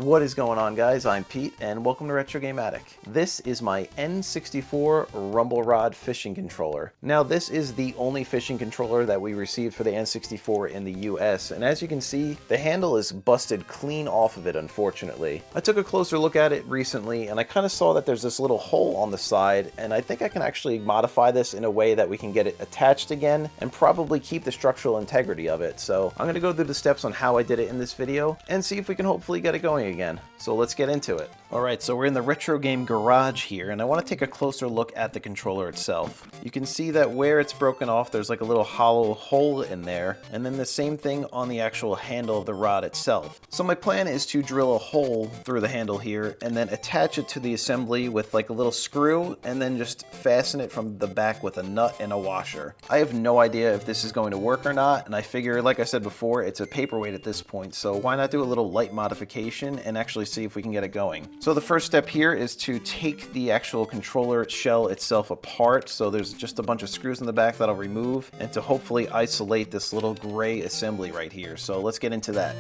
What is going on, guys? I'm Pete and welcome to Retro Game Attic. This is my N64 Rumble Rod fishing controller. Now this is the only fishing controller that we received for the N64 in the US, and as you can see the handle is busted clean off of it, unfortunately. I took a closer look at it recently and I kind of saw that there's this little hole on the side, and I think I can actually modify this in a way that we can get it attached again and probably keep the structural integrity of it. So I'm going to go through the steps on how I did it in this video and see if we can hopefully get it going again. So let's get into it. Alright, so we're in the retro game garage here, and I want to take a closer look at the controller itself. You can see that where it's broken off, there's like a little hollow hole in there, and then the same thing on the actual handle of the rod itself. So my plan is to drill a hole through the handle here, and then attach it to the assembly with like a little screw, and then just fasten it from the back with a nut and a washer. I have no idea if this is going to work or not, and I figure, like I said before, it's a paperweight at this point, so why not do a little light modification and actually see if we can get it going. So the first step here is to take the actual controller shell itself apart. So there's just a bunch of screws in the back that I'll remove, and to hopefully isolate this little gray assembly right here. So let's get into that.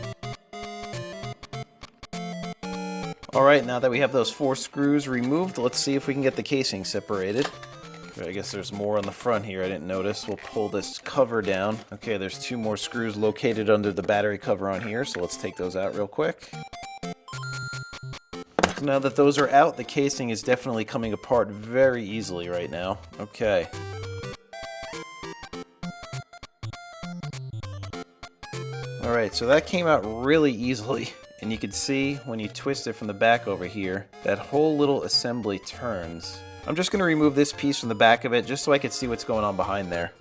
Alright, now that we have those 4 screws removed, let's see if we can get the casing separated. I guess there's more on the front here I didn't notice. We'll pull this cover down. Okay, there's 2 more screws located under the battery cover on here, so let's take those out real quick. So now that those are out, the casing is definitely coming apart very easily right now. Okay. Alright, so that came out really easily. And you can see when you twist it from the back over here, that whole little assembly turns. I'm just going to remove this piece from the back of it just so I can see what's going on behind there.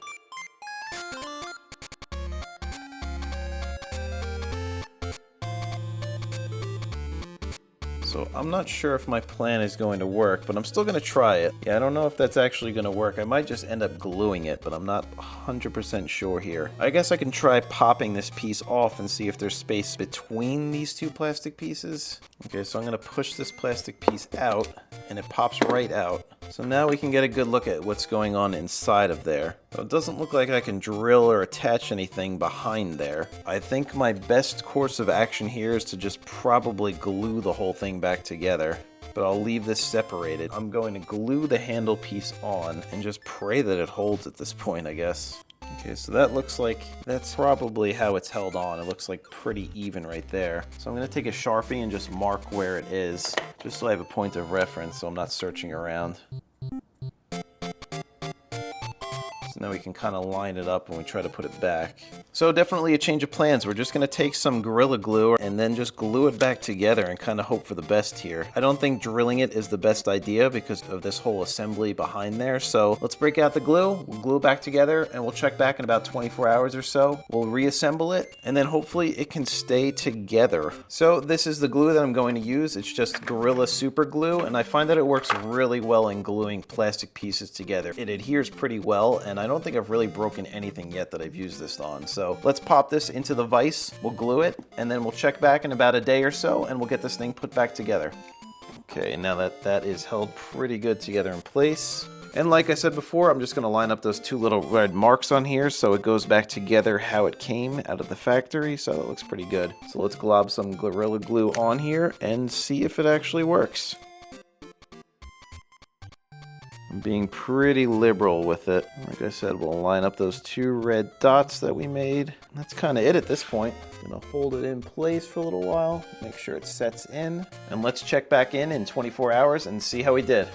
So I'm not sure if my plan is going to work, but I'm still going to try it. Yeah, I don't know if that's actually going to work. I might just end up gluing it, but I'm not 100% sure here. I guess I can try popping this piece off and see if there's space between these 2 plastic pieces. Okay, so I'm going to push this plastic piece out, and it pops right out. So now we can get a good look at what's going on inside of there. So it doesn't look like I can drill or attach anything behind there. I think my best course of action here is to just probably glue the whole thing back together. But I'll leave this separated. I'm going to glue the handle piece on and just pray that it holds at this point, I guess. Okay, so that looks like that's probably how it's held on. It looks like pretty even right there. So I'm going to take a Sharpie and just mark where it is, just so I have a point of reference so I'm not searching around. So now we can kind of line it up when we try to put it back. So definitely a change of plans. We're just going to take some Gorilla Glue and then just glue it back together and kind of hope for the best here. I don't think drilling it is the best idea because of this whole assembly behind there. So let's break out the glue, we'll glue it back together, and we'll check back in about 24 hours or so. We'll reassemble it, and then hopefully it can stay together. So this is the glue that I'm going to use. It's just Gorilla Super Glue, and I find that it works really well in gluing plastic pieces together. It adheres pretty well, and I don't think I've really broken anything yet that I've used this on. So let's pop this into the vise, we'll glue it, and then we'll check back in about a day or so, and we'll get this thing put back together. Okay, now that that is held pretty good together in place. And like I said before, I'm just going to line up those 2 little red marks on here so it goes back together how it came out of the factory, so that looks pretty good. So let's glob some Gorilla Glue on here and see if it actually works. I'm being pretty liberal with it. Like I said, we'll line up those 2 red dots that we made. That's kind of it at this point. I'm gonna hold it in place for a little while, make sure it sets in, and let's check back in 24 hours and see how we did.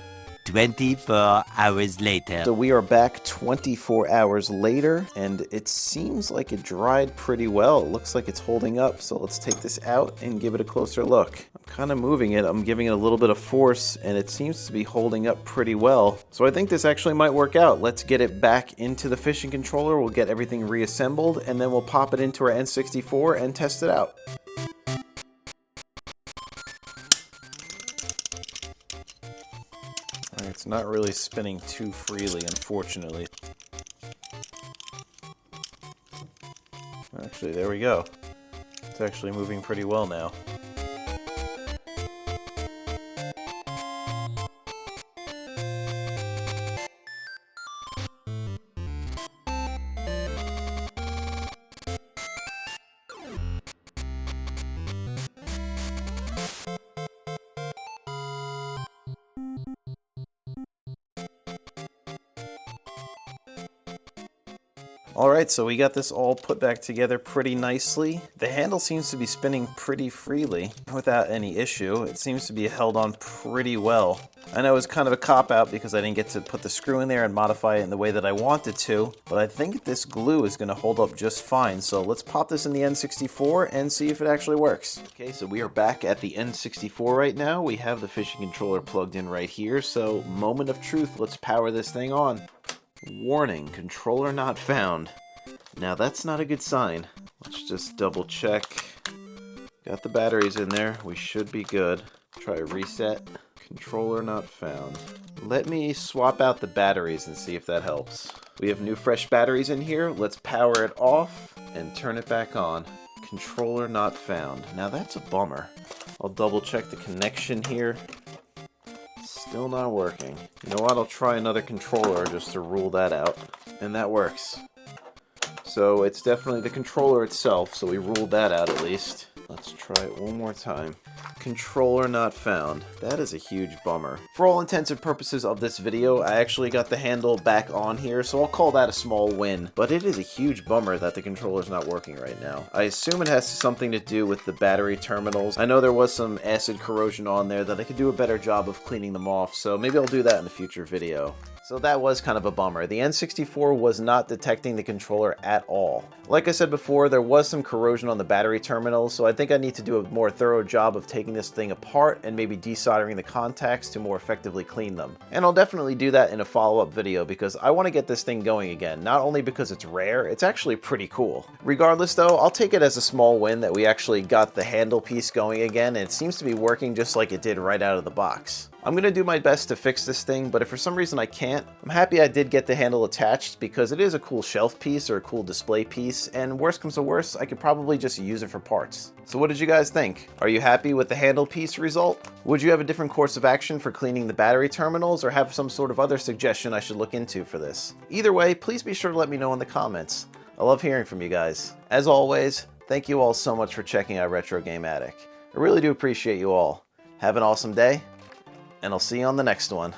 24 hours later. So we are back 24 hours later, and it seems like it dried pretty well. It looks like it's holding up, so let's take this out and give it a closer look. I'm kind of moving it, I'm giving it a little bit of force, and it seems to be holding up pretty well. So I think this actually might work out. Let's get it back into the fishing controller, we'll get everything reassembled, and then we'll pop it into our N64 and test it out. It's not really spinning too freely, unfortunately. Actually, there we go. It's actually moving pretty well now. Alright, so we got this all put back together pretty nicely. The handle seems to be spinning pretty freely without any issue. It seems to be held on pretty well. I know it was kind of a cop-out because I didn't get to put the screw in there and modify it in the way that I wanted to, but I think this glue is going to hold up just fine. So let's pop this in the N64 and see if it actually works. Okay, so we are back at the N64 right now. We have the fishing controller plugged in right here, so moment of truth, let's power this thing on. Warning, controller not found. Now that's not a good sign. Let's just double check. Got the batteries in there. We should be good. Try reset. Controller not found. Let me swap out the batteries and see if that helps. We have new fresh batteries in here. Let's power it off and turn it back on. Controller not found. Now that's a bummer. I'll double check the connection here. Still not working. You know what? I'll try another controller just to rule that out. And that works. So it's definitely the controller itself, so we ruled that out at least. Let's try it one more time. Controller not found. That is a huge bummer. For all intents and purposes of this video, I actually got the handle back on here, so I'll call that a small win. But it is a huge bummer that the controller's not working right now. I assume it has something to do with the battery terminals. I know there was some acid corrosion on there that I could do a better job of cleaning them off, so maybe I'll do that in a future video. So that was kind of a bummer. The N64 was not detecting the controller at all. Like I said before, there was some corrosion on the battery terminals, so I think I need to do a more thorough job of taking this thing apart and maybe desoldering the contacts to more effectively clean them. And I'll definitely do that in a follow-up video because I want to get this thing going again, not only because it's rare, it's actually pretty cool. Regardless though, I'll take it as a small win that we actually got the handle piece going again, and it seems to be working just like it did right out of the box. I'm going to do my best to fix this thing, but if for some reason I can't, I'm happy I did get the handle attached because it is a cool shelf piece or a cool display piece, and worst comes to worst, I could probably just use it for parts. So what did you guys think? Are you happy with the handle piece result? Would you have a different course of action for cleaning the battery terminals, or have some sort of other suggestion I should look into for this? Either way, please be sure to let me know in the comments. I love hearing from you guys. As always, thank you all so much for checking out Retro Game Attic. I really do appreciate you all. Have an awesome day, and I'll see you on the next one.